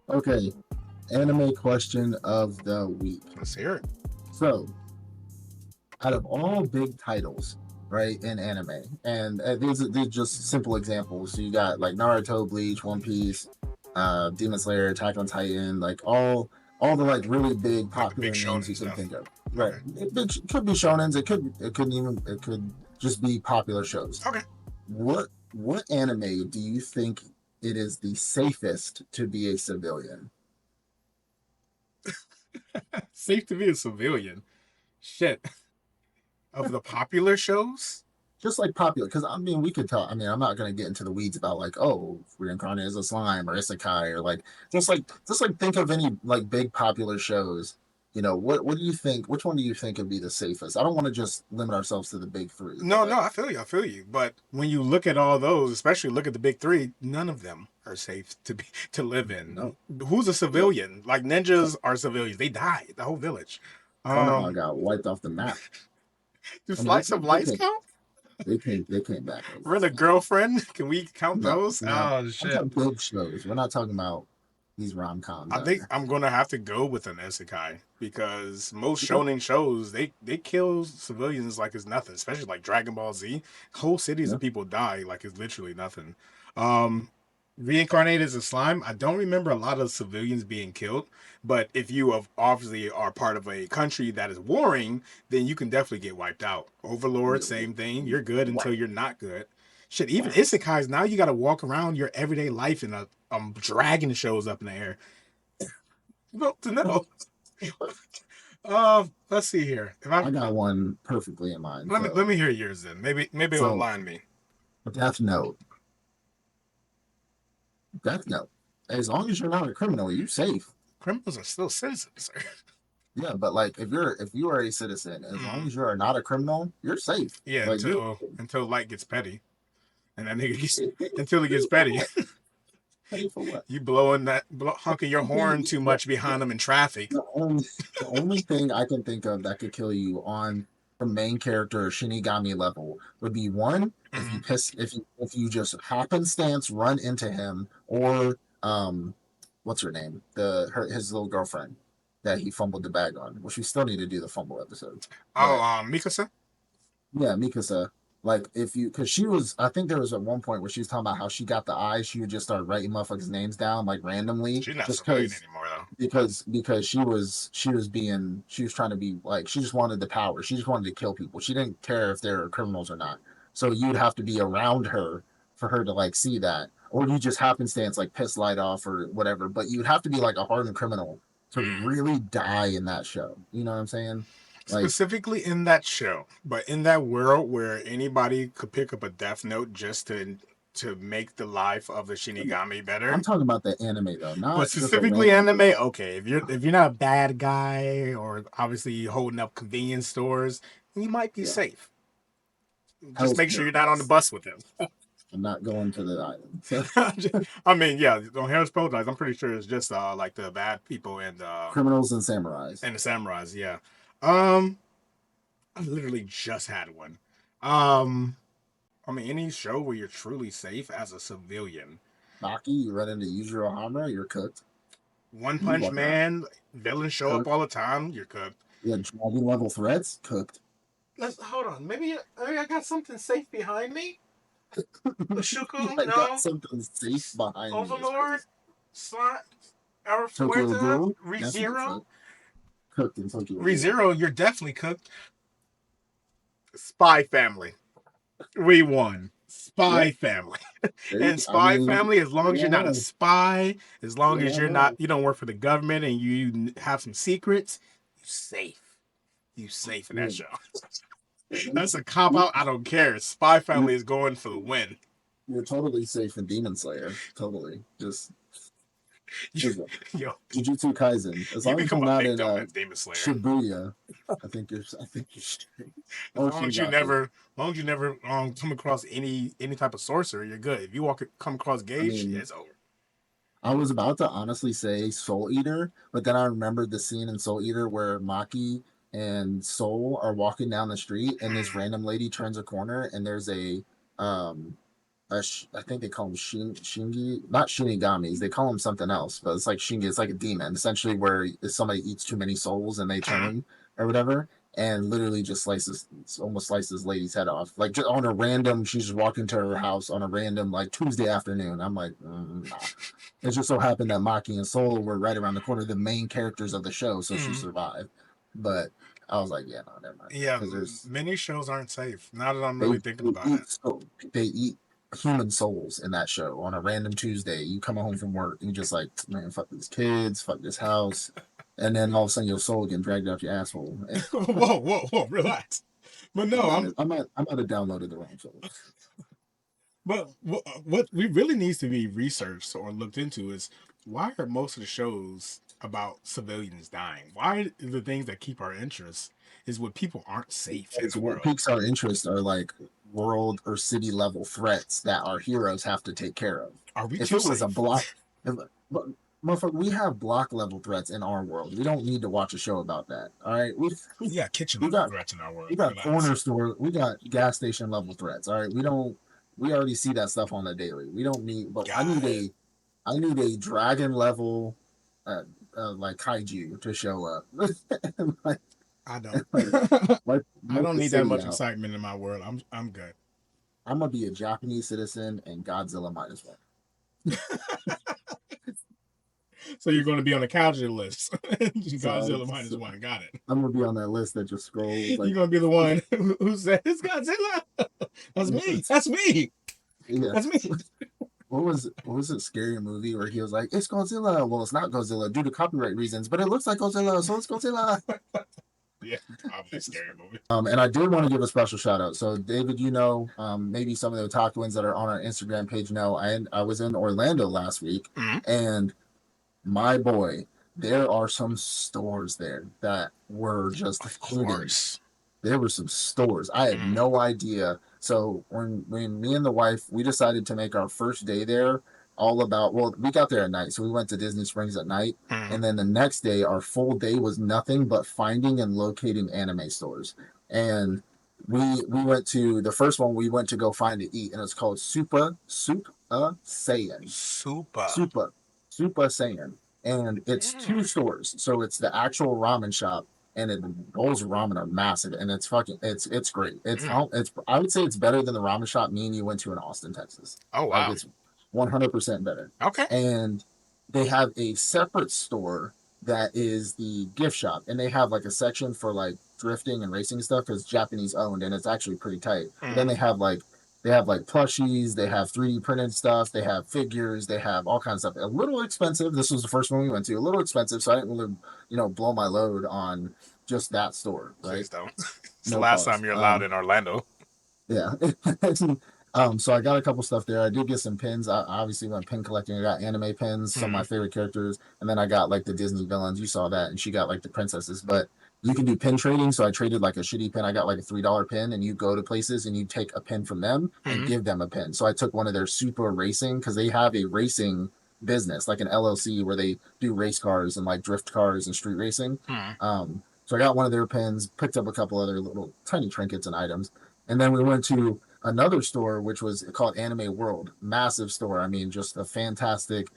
Okay, anime question of the week. Let's hear it. So, out of all big titles, right, in anime, and these are just simple examples. So you got like Naruto, Bleach, One Piece, Demon Slayer, Attack on Titan, like all the like really big Like the big popular names shonen you can stuff. think of. Right, Okay. it could be shonens. It could just be popular shows. Okay. What anime do you think it is the safest to be a civilian? Safe to be a civilian. Shit. Of the popular shows? Just like popular, because I mean, we could talk. I mean, I'm not going to get into the weeds about like, oh, reincarnated as a slime or isekai or like, just like think of any like big popular shows. What do you think? Which one do you think would be the safest? I don't want to just limit ourselves to the big three, No, but no, I feel you. I feel you. But when you look at all those, especially look at the big three, none of them are safe to live in. no, Who's a no. civilian? Like ninjas are civilians. They die. The whole village. Konoha Um, got wiped off the map. do I mean, slice of life count? they came back. Rent a girlfriend? Can we count No, those? no. Oh I'm shit. talking big shows. We're not talking about these rom coms I out think here. I'm gonna have to go with an isekai because most Yep. shonen shows they kill civilians like it's nothing, especially like Dragon Ball Z. Whole cities Yeah. of people die like it's literally nothing. Um, Reincarnated as a slime, I don't remember a lot of civilians being killed, but if you obviously are part of a country that is warring, then you can definitely get wiped out. Overlord, Yeah. same thing. You're good until What? you're not good. Shit, even What? isekais now you got to walk around your everyday life and a dragon shows up in the air. Well, to know. Let's see here. If I I got one perfectly in mind. let me hear yours then. Maybe it'll So align me. Death Note. Death Note. As long as you're not a criminal, you're safe. Criminals are still citizens. Yeah, but like if you are a citizen, as long Mm. as you are not a criminal, you're safe. Yeah, Like you until light gets petty, and that nigga gets until it gets petty. pay for what? You blowing honking your horn too The, much behind them in traffic. the only the only thing I can think of that could kill you on the main character Shinigami level would be one Mhm. if you just happenstance run into him or what's her name his little girlfriend that he fumbled the bag on, which we still need to do the fumble episode, Oh, but Mikasa. yeah, Mikasa. Like if you, because she was, I think there was at one point where she was talking about how she got the eyes. She would just start writing motherfuckers' names down like randomly, She's not just civilian anymore though. because she was trying to be like she just wanted the power. She just wanted to kill people. She didn't care if they're criminals or not. So you'd have to be around her for her to like see that, or you just happenstance like piss light off or whatever. But you'd have to be like a hardened criminal to Mm. really die in that show. You know what I'm saying? Like Specifically in that show, but in that world where anybody could pick up a death note just to make the life of the Shinigami I'm better. talking about the anime though, But not just a specifically random. anime, okay. If you're not a bad guy or obviously holding up convenience stores, you might be Yeah, safe. Just Hell's make sure you're not on the Paradise. bus with them. I'm not going to the island. So I mean, yeah, on Harris Paradise, I'm pretty sure it's just like the bad people criminals and samurais. and the samurais. Yeah. Um, I literally just had one. Um, I mean, any show where you're truly safe as a civilian. Baki, you run into Yujiro Hamura, you're cooked. One You Punch walk around Man, villains show up cooked. all the time. You're cooked. You had dragon level threats, cooked. Let's hold on. Maybe I got something safe behind me. Shuku, I got no. something safe behind me. It's Overlord, crazy. Slot, Air Tokyo Fuerza, Ghoul, definitely ReZero. cooked in Tokyo Ghoul. ReZero, you're definitely cooked. Spy Family. We won. Yep. Spy Family. And I Spy mean, Family, as long you as you're don't not a know. spy, as long You as don't you're not, know. you don't work for the government and you have some secrets, you safe. You safe in that Yeah. show. That's a cop out. I don't care. Spy You're, Family is going for the win. you're totally safe in Demon Slayer. Totally. You, Just yo, Jujutsu Kaisen. As you long as you're become a not in victim as Demon Slayer. Shibuya, I think you're straight. As Oh, long as you Shinigami. never, as long as you never come across any type of sorcerer, you're good. If you come across I Gage, mean, it's over. I was about to honestly say Soul Eater, but then I remembered the scene in Soul Eater where Maki and Soul are walking down the street, and this Mm. random lady turns a corner, and there's a um I think they call them shingi, not shinigamis. They call them something else, but it's like shingi. It's like a demon, essentially, where if somebody eats too many souls and they Mhm. turn or whatever, and literally just almost slices lady's head off, like just on a random. She's just walking to her house on a random like Tuesday afternoon. I'm like, nah. It just so happened that Maki and Soul were right around the corner, the main characters of the show, so she Mhm. survived. But I was like, yeah, no, never mind, Yeah, because there's many shows aren't safe. Now that I'm they really thinking they about it. eat they eat human souls in that show on a random Tuesday. You come home from work and you just like, man, fuck these kids, fuck this house, and then all of a sudden your soul getting dragged out your asshole. Whoa, whoa, whoa, relax. But no, I might have downloaded the wrong show. but what we really needs to be researched or looked into is why are most of the shows about civilians dying? Why the things that keep our interest is when people aren't safe in Because the what world. piques our interest are like world or city level threats that our heroes have to take care of. Are we If too it was a safe? block, if, but, motherfucker, we have block level threats in our world. We don't need to watch a show about that. All right, We got kitchen we level got threats in our world. we got Relax. corner store, we got gas station level threats. All right, we don't. We already see that stuff on the daily. We don't need, but Got it. I need a dragon level, uh, like kaiju to show up, and I don't. like I wipe don't the need that city much out. excitement in my world. I'm good. I'm gonna be a Japanese citizen and Godzilla minus one. So you're going to be on the casual list. So, Godzilla minus so one. Got it. I'm gonna be on that list that just scrolls You're like, going to be the one who says it's Godzilla. That's me. That's me. yeah. That's me. What was it? Scary movie where he was like, "It's Godzilla." Well, it's not Godzilla due to copyright reasons, but it looks like Godzilla, so it's Godzilla. Yeah, probably a scary movie. And I did want to give a special shout out. So, David, maybe some of the Otakuans that are on our Instagram page know I was in Orlando last week, Mm-hmm. and my boy, there are some stores there that were just Of hidden. course. There were some stores. I had Mm-hmm. no idea. So when me and the wife we decided to make our first day there all about, well, we got there at night, so we went to Disney Springs at night, Mm-hmm. and then the next day our full day was nothing but finding and locating anime stores. And we went to the first one we went to go find to eat, and it's called Super Saiyan. Super. Super Super Saiyan. And it's two Mm. stores. So it's the actual ramen shop, and those ramen are massive, and it's great. Mm. It's I would say it's better than the ramen shop me and you went to in Austin, Texas. Oh Like wow. it's 100% better. Okay. And they have a separate store that is the gift shop, and they have like a section for like drifting and racing stuff because Japanese owned, and it's actually pretty tight. But then Mm. they have like plushies, they have 3D printed stuff, they have figures, they have all kinds of stuff. A little expensive. This was the first one we went to. A little expensive, so I didn't really, blow my load on just that store, right? Please don't. It's the No last time cost. you're allowed in Orlando. Yeah. So I got a couple stuff there. I did get some pins. I obviously went pin collecting. I got anime pins, some of my Mm. favorite characters, and then I got like the Disney villains. You saw that, and she got like the princesses. But you can do pin trading. So I traded like a shitty pin. I got like a $3 pin, and you go to places and you take a pin from them and Mm. give them a pin. So I took one of their super racing because they have a racing business, like an LLC, where they do race cars and like drift cars and street racing. Mm. So I got one of their pins, picked up a couple other little tiny trinkets and items, and then we went to another store which was called Anime World. Massive store. I mean, just a fantastic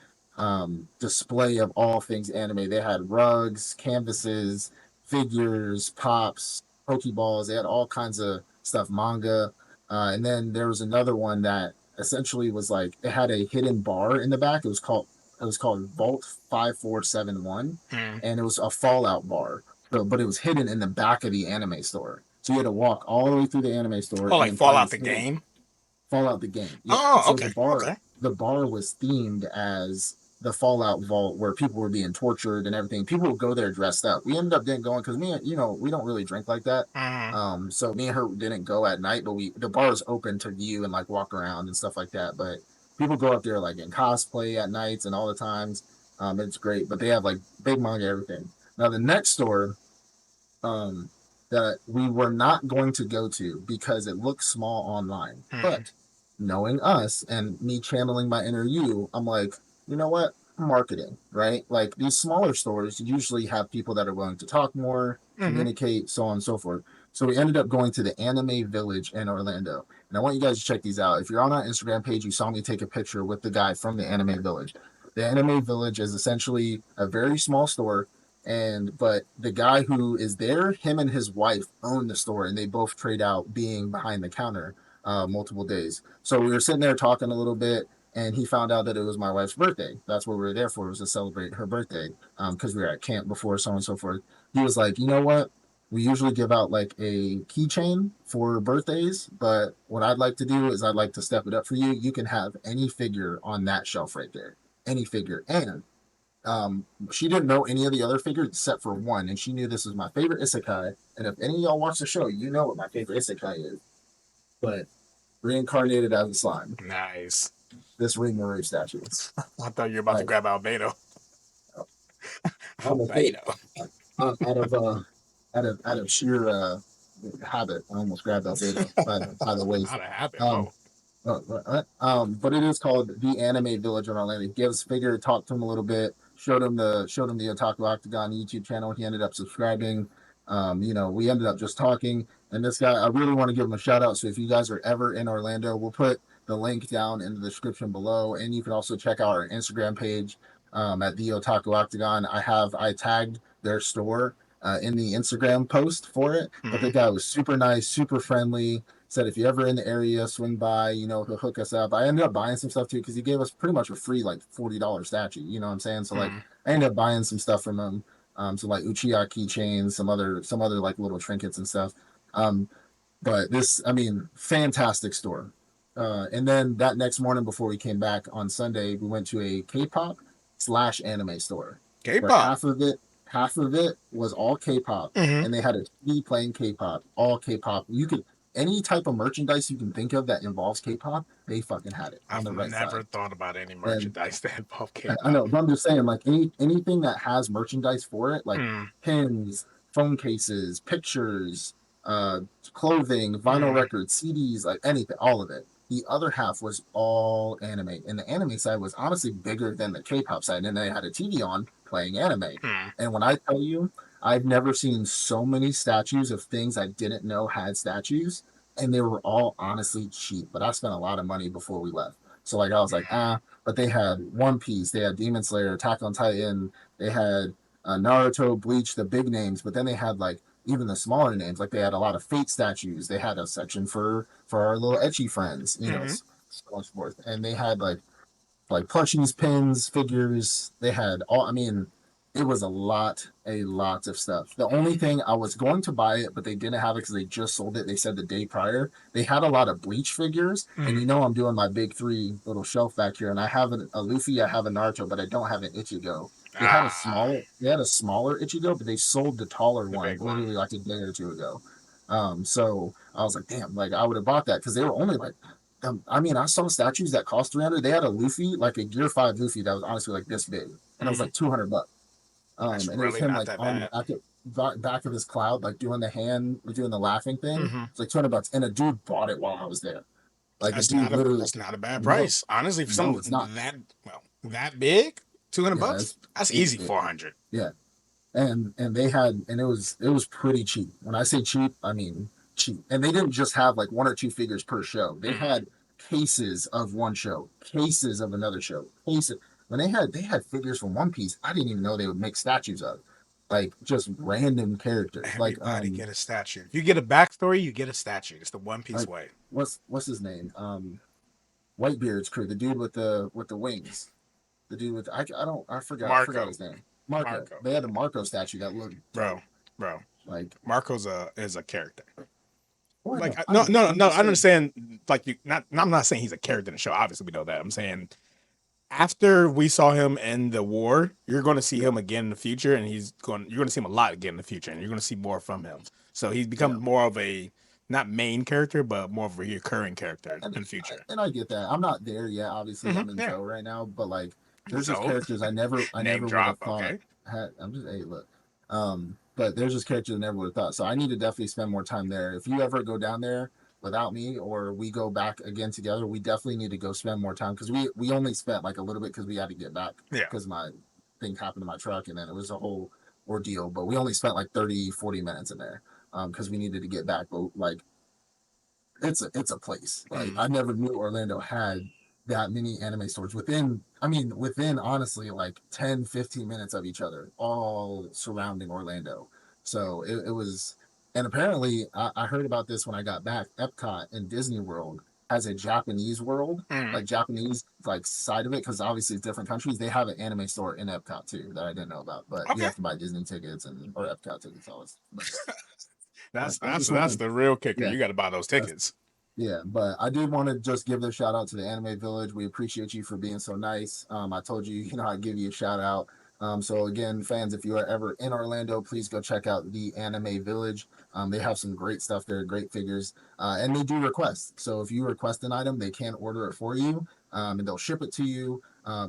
display of all things anime. They had rugs, canvases, figures, pops, pokeballs. They had all kinds of stuff, manga. And then there was another one that essentially was like it had a hidden bar in the back. It was called Vault 5471, Mm. and it was a Fallout bar. So, but it was hidden in the back of the anime store. So you had to walk all the way through the anime store Oh, and like then find Fallout this the hidden game. Fallout the game. Yeah. Oh, So okay. Okay. the bar was themed as the Fallout vault where people were being tortured and everything. People would go there dressed up. We ended up didn't going because we don't really drink like that. Mm. So me and her didn't go at night, but the bar is open to view and like walk around and stuff like that. But people go up there like in cosplay at nights and all the times. It's great, but they have like big manga everything. Now the next store um, that we were not going to go to because it looked small online. Mm. But knowing us and me channeling my inner you, I'm like, you know what? Marketing, right? Like these smaller stores usually have people that are willing to talk more, Mm-hmm. communicate, so on and so forth. So we ended up going to the Anime Village in Orlando. And I want you guys to check these out. If you're on our Instagram page, you saw me take a picture with the guy from the Anime Village. The Anime Village is essentially a very small store, and but the guy who is there, him and his wife own the store, and they both trade out being behind the counter multiple days. So we were sitting there talking a little bit, and he found out that it was my wife's birthday. That's what we were there for, was to celebrate her birthday, because we were at camp before, so on and so forth. He was like, you know what? We usually give out like a keychain for birthdays, but what I'd like to do is I'd like to step it up for you. You can have any figure on that shelf right there, any figure. And she didn't know any of the other figures except for one, and she knew this was my favorite isekai. And if any of y'all watch the show, you know what my favorite isekai is. But reincarnated as a slime, Nice. this Ring statue. I thought you were about to Like, grab Albedo. I almost did. Albedo. Out of out of sheer habit, I almost grabbed Albedo by the waist. Not a habit. Um, Whoa. but it is called the Anime Village in Orlando. Gives figure, talked to him a little bit, showed him the Otaku Octagon YouTube channel. He ended up subscribing. We ended up just talking, and this guy, I really want to give him a shout out. So if you guys are ever in Orlando, we'll put the link down in the description below, and you can also check out our Instagram page at the Otaku Octagon. I tagged their store in the Instagram post for it, but the guy was super nice, super friendly. Said if you're ever in the area, swing by, he'll hook us up. I ended up buying some stuff too because he gave us pretty much a free like $40 statue. You know what I'm saying? So like I ended up buying some stuff from him. So like Uchiha keychains, some other like little trinkets and stuff. Um, but this, I mean, fantastic store. And then that next morning before we came back on Sunday, we went to a K-pop slash anime store where K-pop. half of it was all K-pop, Mm-hmm. and they had a TV playing K-pop, all K-pop. You could any type of merchandise you can think of that involves K-pop, they fucking had it on I've the right never side. thought about any And merchandise that involve I K-pop. know, but I'm just saying, like anything that has merchandise for it, like Mm, pins, phone cases, pictures, uh, clothing, vinyl mm, records, CDs, like anything, all of it. The other half was all anime, and the anime side was honestly bigger than the K-pop side. And they had a TV on playing anime. mm. And when I tell you, I've never seen so many statues of things I didn't know had statues, and they were all honestly cheap. But I spent a lot of money before we left, so like I was like, ah, but they had One Piece, they had Demon Slayer, Attack on Titan, they had Naruto, Bleach, the big names, but then they had like even the smaller names, like they had a lot of Fate statues. They had a section for our little etchy friends, Mm-hmm. so on and so forth, and they had like plushies, pins, figures. They had all. I mean, it was a lot of stuff. The only thing I was going to buy it, but they didn't have it because they just sold it. They said the day prior. They had a lot of Bleach figures, and Mm. I'm doing my big three little shelf back here, and I have a Luffy, I have a Naruto, but I don't have an Ichigo. Ah, They had a smaller Ichigo, but they sold the taller the one big one. literally like a day or two ago. So I was like, damn, like I would have bought that because they were only like I mean, I saw statues that cost 300. They had a Luffy, like a Gear 5 Luffy that was honestly like this big, and it was Mm. like $200. That's And it was really him not like that on the bad. back of his cloud, like doing the laughing thing. Mm-hmm. It's like $200, and a dude bought it while I was there. Like the dude literally, That's not a bad no, price. Honestly, for no, it's something not. that big, 200 Yeah, bucks. That's easy 400. yeah, and they had and it was pretty cheap. When I say cheap, I mean cheap. And they didn't just have like one or two figures per show. They Mm. had cases of one show, cases of another show, cases. When they had figures from One Piece, I didn't even know they would make statues of, like just random characters, Everybody get a statue. If you get a backstory, you get a statue. It's the One Piece like way. what's his name? Whitebeard's crew, the dude with the wings, the dude with I forgot Marco. his name. Marco. Marco. They had a Marco statue that looked Bro. dope. Bro. Like Marco's is a character. oh, I Like know, I no know. no I'm no just I saying. understand like you not I'm not saying he's a character in the show. Obviously we know that. I'm saying after we saw him in the war, you're going to see Yeah, him again in the future, and you're going to see him a lot again in the future, and you're going to see more from him. So he's become yeah. more of a not main character, but more of a recurring character and in the future. and I get that. I'm not there yet. Obviously, I'm in Yeah. Zoe right now, but like, there's just So characters I name never would drop. have thought Okay. had. I'm just hey, look, but there's just characters I never would have thought. So I need to definitely spend more time there. If you ever go down there without me, or we go back again together, we definitely need to go spend more time because we only spent like a little bit because we had to get back Yeah. because my thing happened to my truck and then it was a whole ordeal. But we only spent like 30, 40 minutes in there. because we needed to get back. But like it's a place. Like Mm. I never knew Orlando had that many anime stores within honestly like 10, 15 minutes of each other, all surrounding Orlando. So it was, and apparently I heard about this when I got back. Epcot and Disney World has a Japanese world, Mm. like Japanese like side of it, because obviously it's different countries. They have an anime store in Epcot too that I didn't know about, but you Okay. have to buy Disney tickets and or Epcot tickets always. But That's that's that's just that's one. the real kicker. Yeah. You got to buy those That's tickets. yeah, but I did want to just give the shout out to the Anime Village. We appreciate you for being so nice. I told you, I'd give you a shout out. So again, fans, if you are ever in Orlando, please go check out the Anime Village. They have some great stuff there, great figures, and they do request. So if you request an item, they can order it for you, and they'll ship it to you.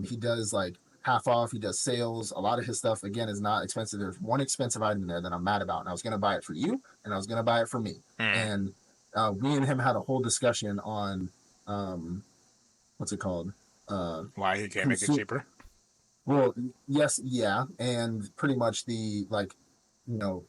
He does like half off. He does sales. A lot of his stuff again is not expensive. There's one expensive item there that I'm mad about, and I was gonna buy it for you, and I was gonna buy it for me, Mm. and me and him had a whole discussion on um, what's it called? Uh, Why he can't make it consume. cheaper? Well, yes, yeah, and pretty much the like,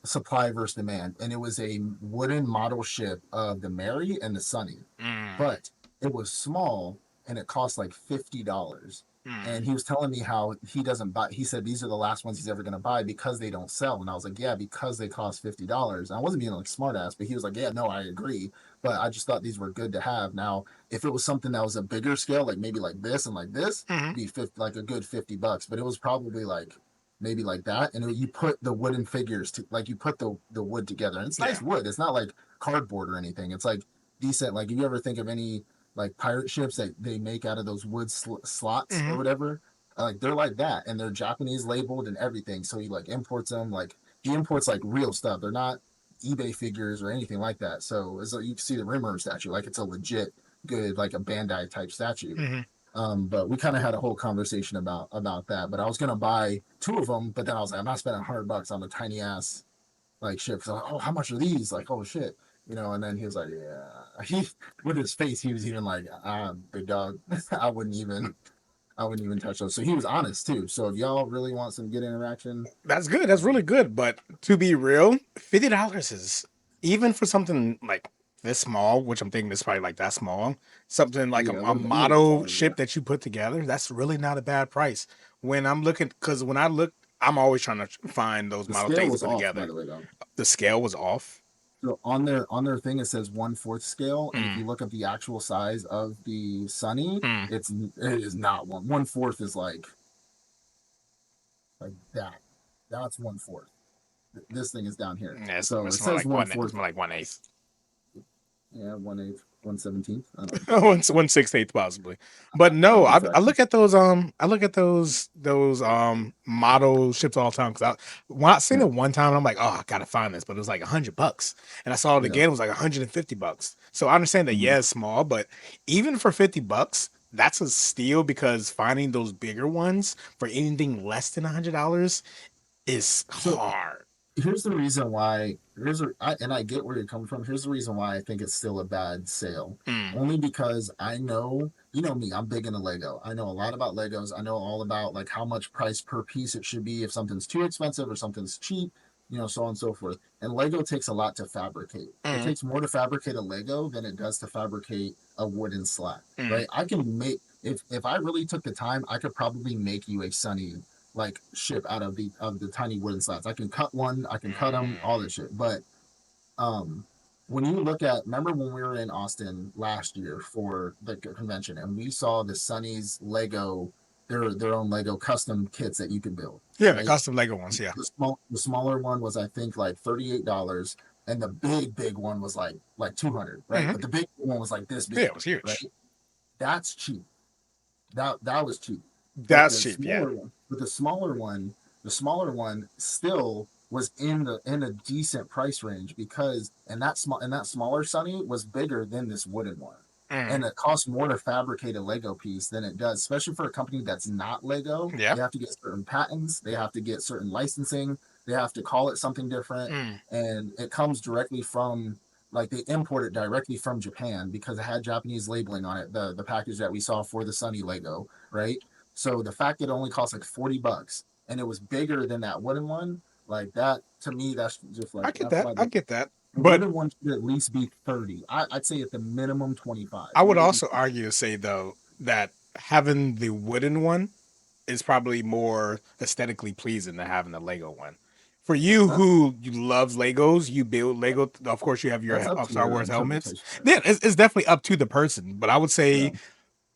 supply versus demand, and it was a wooden model ship of the Mary and the Sunny, Mm. but it was small and it cost like $50. Mm. And he was telling me how he doesn't buy. He said these are the last ones he's ever going to buy because they don't sell. And I was like, yeah, because they cost $50. And I wasn't being like smart ass, but he was like, yeah, no, I agree. But I just thought these were good to have. Now, if it was something that was a bigger scale, like maybe like this and like this, Mm. be 50, like a good $50. But it was probably like maybe like that. And you put the wooden figures to like you put the wood together, and it's Yeah. nice wood. It's not like cardboard or anything. It's like decent. Like if you ever think of any like pirate ships that they make out of those wood slots or Mm. whatever, like they're like that, and they're Japanese labeled and everything. So he like imports them. Like he imports like real stuff. They're not eBay figures or anything like that. So it's like you can see the Rimmer statue, like it's a legit good like a Bandai type statue. Mm. But we kind of had a whole conversation about that. But I was gonna buy two of them, but then I was like, I'm not spending $100 on a tiny ass like shit. So, oh, how much are these? Like, oh shit, And then he was like, yeah. He with his face, he was even like, big dog. I wouldn't even touch those. So he was honest too. So if y'all really want some good interaction, That's good. That's really good. But to be real, $50 is even for something like this small, which I'm thinking is probably like that small, something like yeah, a a little model smaller, yeah. ship that you put together. That's really not a bad price. When I'm looking, because when I look, I'm always trying to find those The model scale things to was put off, by together. the way, though. The scale was off. So on their thing it says 1/4 scale, and if Mm. you look at the actual size of the Sunny, Mm. it is not 1/4 is like that. That's 1/4. This thing is down here. Yeah, So it it's more says like one one. It's fourth. more like 1/8. Yeah, 1/8, 1/17. I don't know. One 1/16 possibly. But I no, don't do I look fractions. at those model ships all the time because when I seen Yeah, it one time, I'm like, oh, I gotta find this, but it was like $100, and I saw it yeah. again, it was like $150. So I understand that, Mhm. yeah, it's small, but even for $50, that's a steal because finding those bigger ones for anything less than $100 is So hard. here's the reason why. And I get where you're coming from. Here's the reason why I think it's still a bad sale. Mm. Only because I know, me, I'm big into Lego. I know a lot about Legos. I know all about like how much price per piece it should be if something's too expensive or something's cheap, so on and so forth. And Lego takes a lot to fabricate. It Mm. takes more to fabricate a Lego than it does to fabricate a wooden slat, Mm. right? I can make if I really took the time, I could probably make you a Sunny like ship out of the tiny wooden slats. I can cut one, I can cut them, all Mm. this shit. But um, when you look at, remember when we were in Austin last year for the convention, and we saw the Sunny's Lego, their own Lego custom kits that you can build, Yeah, the right? custom Lego ones, yeah. The smaller one was I think like $38, and the big one was like 200, right? Hmm. But the big one was like this Yeah, big, it was right? huge. That's cheap. That was cheap. But That's cheap, yeah. the smaller one still was in a decent price range because and that smaller Sunny was bigger than this wooden one. Mm. And it costs more to fabricate a Lego piece than it does, especially for a company that's not Lego. Yeah. They have to get certain patents, they have to get certain licensing, they have to call it something different, Mm. and it comes directly from like they import it directly from Japan because it had Japanese labeling on it, the package that we saw for the Sunny Lego, right? So the fact that it only cost like $40 and it was bigger than that wooden one, like that to me, that's just like I get that's that. why I get that. The But wooden one should at least be 30. I'd say at the minimum 25, I would maybe also argue to say though that having the wooden one is probably more aesthetically pleasing than having the Lego one. For you that's who you loves Legos, you build Lego. Of course, you have your that's up to Star your Wars helmets. interpretation, right? Yeah, it's definitely up to the person. But I would Yeah. say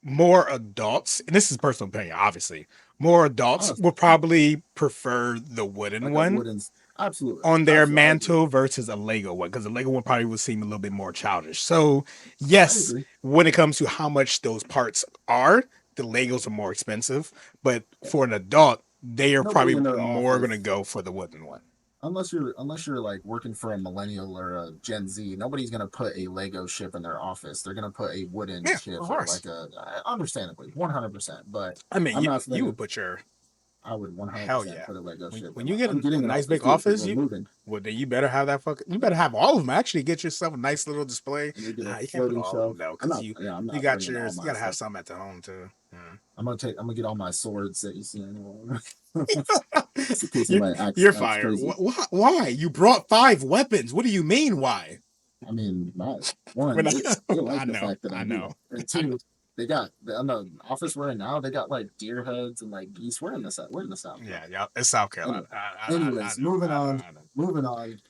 more adults, and this is personal opinion, obviously, more adults Honestly, will probably prefer the wooden like a one wooden. Absolutely, on their absolutely, I agree. mantle versus a Lego one because the Lego one probably would seem a little bit more childish. So, I yes, agree. when it comes to how much those parts are, the Legos are more expensive, but Yeah. for an adult, they are Nobody probably in their more going to office, go for the wooden one. unless you're like working for a millennial or a Gen Z, nobody's gonna put a Lego ship in their office. They're gonna put a wooden Yeah, ship of or course. like understandably, 100%. But I mean, I'm not you saying would put your I would hell 100% yeah. put a Lego ship When in you my. get I'm a getting an nice office big too because office, we're you moving, well then you better have that fucking. You better have all of them. Actually, get yourself a nice little display. and we get a You can't put floating all of them shelf. though, I'm because not. Yeah, I'm you not got bringing all yours. You my gotta have stuff. some at the home too. Yeah. I'm gonna get all my swords that you see anywhere. Just in case you're, somebody you're acts fired. crazy. Why? You brought 5 weapons. What do you mean? Why? I mean, not When one, they like I the know, fact that I I'm here. know, And I know. two, they got on the office we're in now, they got like deer heads and like geese. We're in the South, bro. Yeah, yeah. It's South Carolina. Anyway, I anyways, know, moving I know, on. I know. Moving on.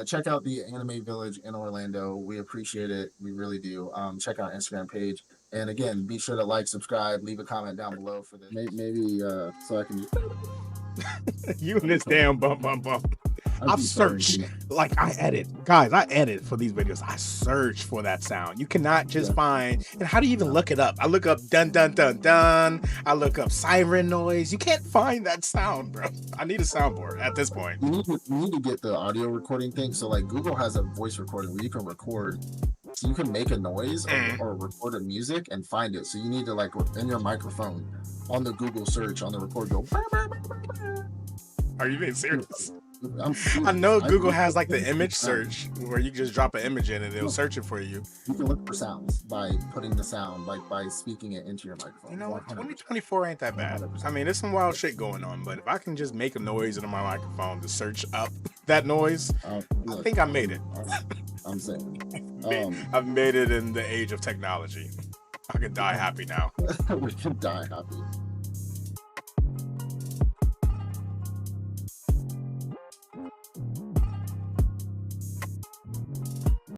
Check out the Anime Village in Orlando. We appreciate it. We really do. Check out our Instagram page. And again, be sure to like, subscribe, leave a comment down below for this. Maybe so I can. You and I'd be this purring. damn bum bum bum. I'd I've be purring. searched, like I edit, guys. I edit for these videos. I search for that sound. You cannot just Yeah. find. And how do you even No. look it up? I look up dun dun dun dun. I look up siren noise. You can't find that sound, bro. I need a soundboard at this point. You need to get the audio recording thing. So like Google has a voice recording where you can record. So you can make a noise Mm. or record a music and find it. So you need to like in your microphone on the Google search on the record go. Are you being serious? I'm I serious. know Google has like the image search where you can just drop an image in and it'll search it for you. You can look for sounds by putting the sound, like by speaking it into your microphone. You know what? 100%. 2024 ain't that bad. 100%. I mean, there's some wild shit going on, but if I can just make a noise into my microphone to search up that noise, I think I made it. I'm saying. I've made it in the age of technology. I can die happy now. We can die happy.